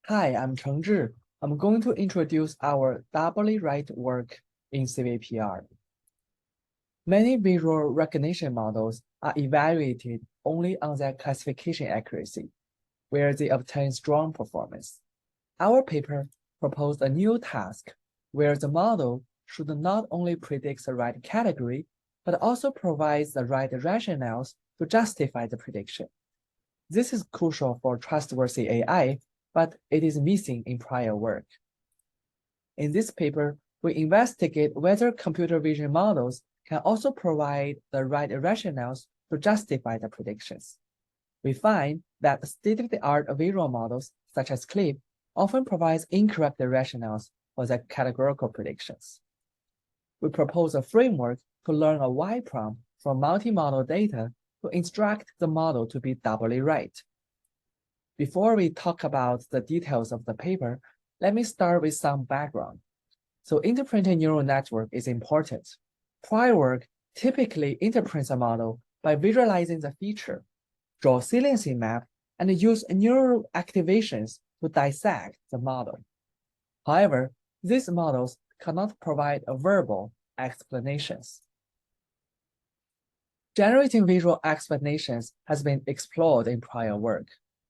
Hi, I'm Chengzhi. I'm going to introduce our doubly right work in CVPR. Many visual recognition models are evaluated only on their classification accuracy, where they obtain strong performance. Our paper proposed a new task where the model should not only predict the right category, but also provides the right rationales to justify the prediction. This is crucial for trustworthy AI, but it is missing in prior work. In this paper, we investigate whether computer vision models can also provide the right rationales to justify the predictions. We find that state-of-the-art visual models, such as CLIP, often provides incorrect rationales for the categorical predictions. We propose a framework to learn a Y prompt from multi-model data to instruct the model to be doubly right. Before we talk about the details of the paper, let me start with some background. So interpreting neural network is important. Prior work typically interprets a model by visualizing the feature, draw saliency map, and use neural activations to dissect the model. However, these models cannot provide verbal explanations. Generating visual explanations has been explored in prior work.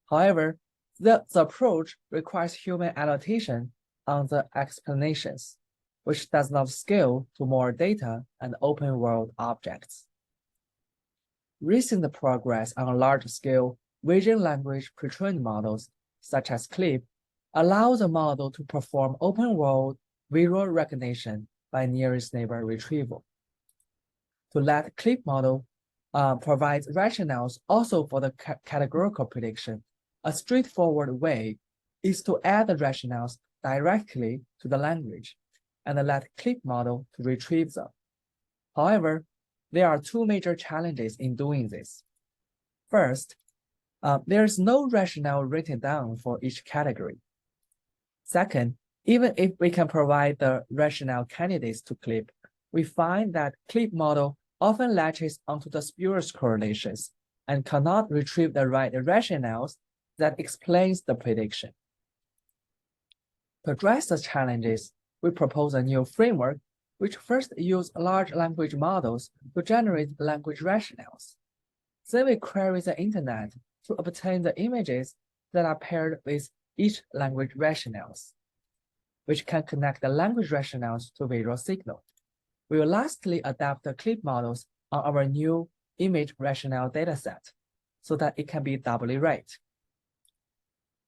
However, the approach requires human annotation on the explanations, which does not scale to more data and open-world objects. Recent progress on large-scale vision language pre-trained models, such as CLIP, allows the model to perform open-world visual recognition by nearest neighbor retrieval. To let CLIP model provides rationales also for the categorical prediction, a straightforward way is to add the rationales directly to the language and let CLIP model to retrieve them. However, there are two major challenges in doing this. First, there is no rationale written down for each category. Second, even if we can provide the rationale candidates to CLIP, we find that CLIP model often latches onto the spurious correlations and cannot retrieve the right rationales that explains the prediction. To address the challenges, we propose a new framework which first uses large language models to generate language rationales. Then we query the internet to obtain the images that are paired with each language rationales, which can connect the language rationales to visual signal. We will lastly adapt the CLIP models on our new image rationale dataset so that it can be doubly right.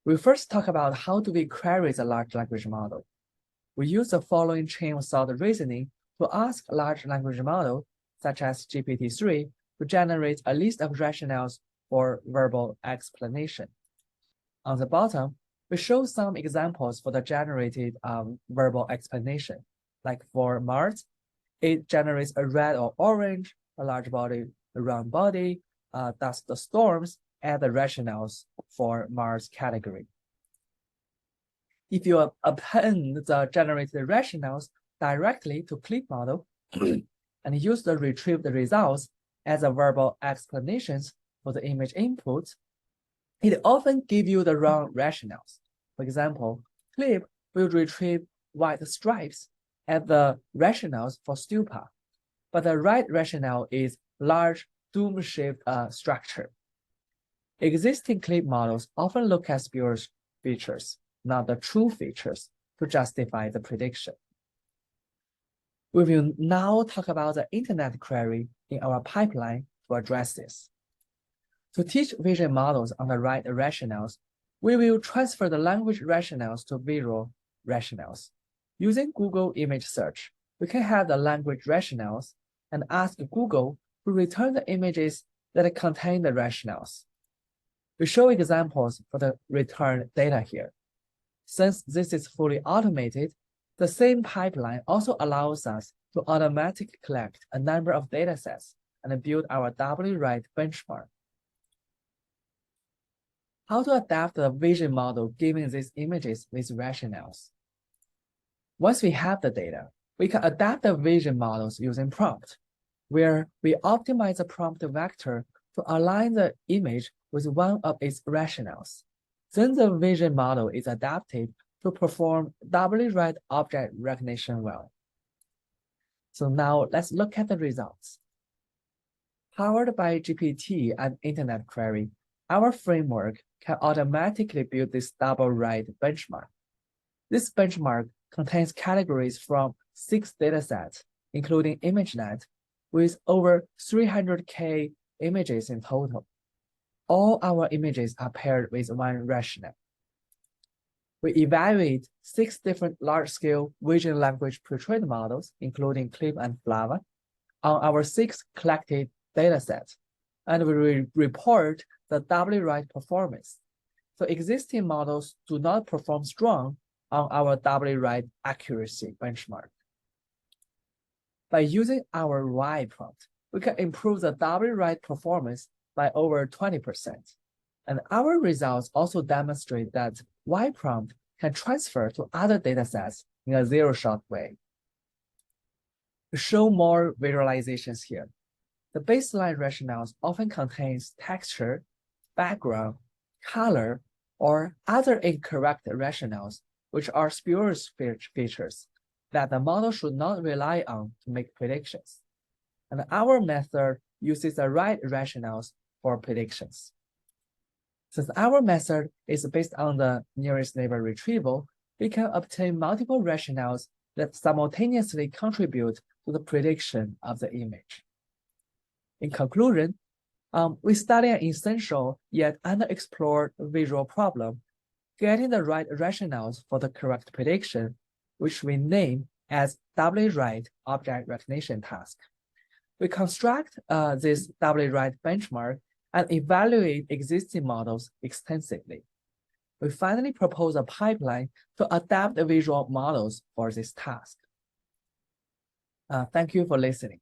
We first talk about how do we query the large language model. We use the following chain of thought reasoning to ask a large language model, such as GPT-3, to generate a list of rationales for verbal explanation. On the bottom, we show some examples for the generated verbal explanation. Like for Mars, it generates a red or orange, a large body, a round body, dust storms, and the rationales for Mars category. If you append the generated rationales directly to CLIP model and use the retrieved results as a verbal explanations for the image input, it often gives you the wrong rationales. For example, CLIP will retrieve white stripes as the rationales for stupa, but the right rationale is large dome-shaped structure. Existing CLIP models often look at spurious features, not the true features, to justify the prediction. We will now talk about the internet query in our pipeline to address this. To teach vision models on the right rationales, we will transfer the language rationales to visual rationales. Using Google image search, we can have the language rationales and ask Google to return the images that contain the rationales. We show examples for the return data here. Since this is fully automated, the same pipeline also allows us to automatically collect a number of datasets and build our doubly right benchmark. How to adapt the vision model given these images with rationales? Once we have the data, we can adapt the vision models using prompt, where we optimize the prompt vector to align the image with one of its rationales. Then the vision model is adapted to perform doubly right object recognition well. So now let's look at the results. Powered by GPT and internet query, our framework can automatically build this double right benchmark. This benchmark contains categories from 6 datasets, including ImageNet, with over 300K images in total. All our images are paired with one rationale. We evaluate 6 different large-scale vision language pre-trained models, including CLIP and Flava, on our 6 collected datasets, and we report the doubly right performance. So existing models do not perform strong on our doubly right accuracy benchmark. By using our Y prompt, we can improve the doubly right performance by over 20%. And our results also demonstrate that Y prompt can transfer to other datasets in a zero-shot way. To show more visualizations here, the baseline rationales often contains texture, background, color, or other incorrect rationales, which are spurious features that the model should not rely on to make predictions. And our method uses the right rationales for predictions. Since our method is based on the nearest neighbor retrieval, we can obtain multiple rationales that simultaneously contribute to the prediction of the image. In conclusion, we study an essential yet underexplored visual problem, getting the right rationales for the correct prediction, which we name as doubly right object recognition task. We construct this doubly right benchmark and evaluate existing models extensively. We finally propose a pipeline to adapt the visual models for this task. Thank you for listening.